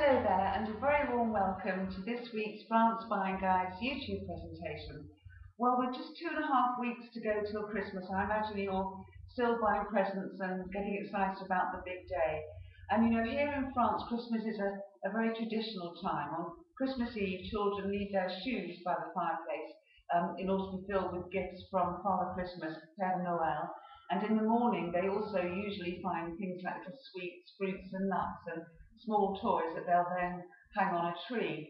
Hello there, and a very warm welcome to this week's France Buying Guide's YouTube presentation. Well, we're just 2.5 weeks to go till Christmas. I imagine you're still buying presents and getting excited about the big day. And you know, here in France, Christmas is a very traditional time. On Christmas Eve, children leave their shoes by the fireplace in order to be filled with gifts from Father Christmas, Père Noël. And in the morning, they also usually find things like little sweets, fruits and nuts and small toys that they'll then hang on a tree.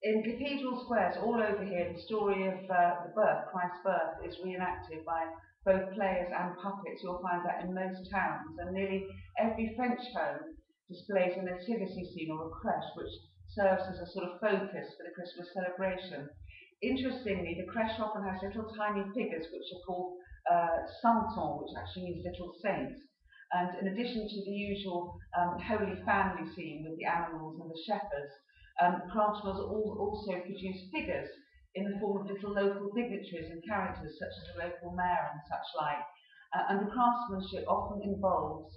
In cathedral squares all over here, the story of the birth, Christ's birth, is reenacted by both players and puppets. You'll find that in most towns, and nearly every French home displays a nativity scene or a crèche, which serves as a sort of focus for the Christmas celebration. Interestingly, the crèche often has little tiny figures which are called santons, which actually means little saints. And in addition to the usual Holy Family scene with the animals and the shepherds, craftsmen also produce figures in the form of little local dignitaries and characters such as the local mayor and such like. And the craftsmanship often involves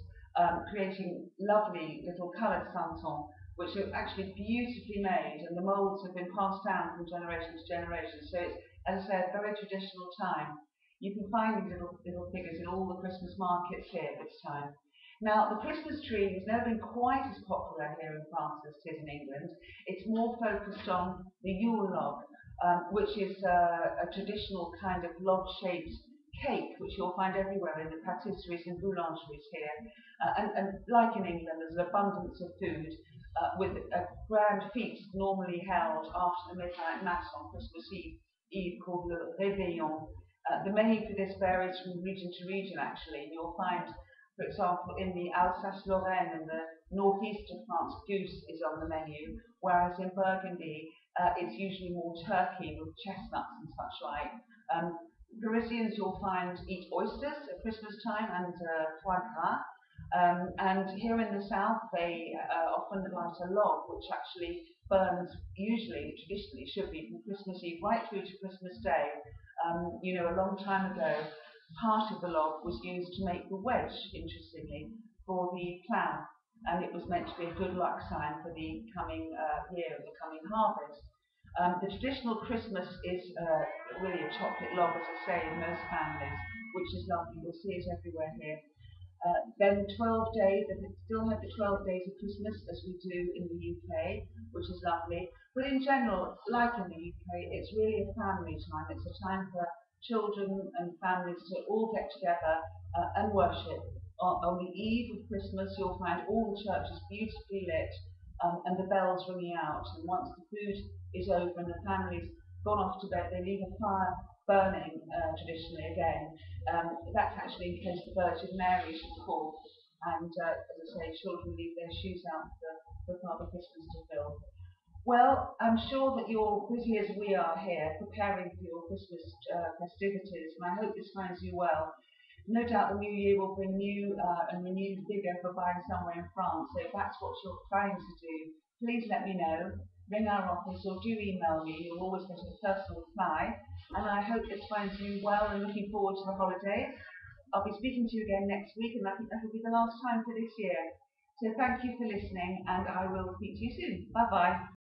creating lovely little coloured santons, which are actually beautifully made, and the moulds have been passed down from generation to generation. So it's, as I say, a very traditional time. You can find these little figures in all the Christmas markets here this time. Now, the Christmas tree has never been quite as popular here in France as it is in England. It's more focused on the Yule log, which is a traditional kind of log-shaped cake, which you'll find everywhere in the patisseries and boulangeries here. And like in England, there's an abundance of food, with a grand feast normally held after the midnight mass on Christmas Eve called the Réveillon. The menu for this varies from region to region, actually. You'll find, for example, in the Alsace-Lorraine in the northeast of France, goose is on the menu, whereas in Burgundy, it's usually more turkey with chestnuts and such like. Parisians, you'll find, eat oysters at Christmas time and foie gras. And here in the south, they often light a log, which actually burns, usually, traditionally, should be from Christmas Eve right through to Christmas Day. You know, a long time ago, part of the log was used to make the wedge, interestingly, for the plough, and it was meant to be a good luck sign for the coming year, the coming harvest. The traditional Christmas is really a chocolate log, as I say, in most families, which is lovely. You'll see it everywhere here. Then 12 days, and it still have the 12 days of Christmas as we do in the UK, which is lovely. But in general, like in the UK, it's really a family time. It's a time for children and families to all get together and worship. On the eve of Christmas, you'll find all the churches beautifully lit and the bells ringing out. And once the food is over and the family's gone off to bed, they leave a fire burning traditionally again. That's actually in case the Virgin Mary should call, and as I say, children leave their shoes out for Father Christmas to fill. Well, I'm sure that you're busy as we are here, preparing for your Christmas festivities, and I hope this finds you well. No doubt the new year will bring new and renewed vigour for buying somewhere in France, so if that's what you're planning to do, please let me know. Ring our office or do email me. You'll always get a personal reply. And I hope this finds you well and looking forward to the holidays. I'll be speaking to you again next week, and I think that will be the last time for this year. So thank you for listening, and I will speak to you soon. Bye bye.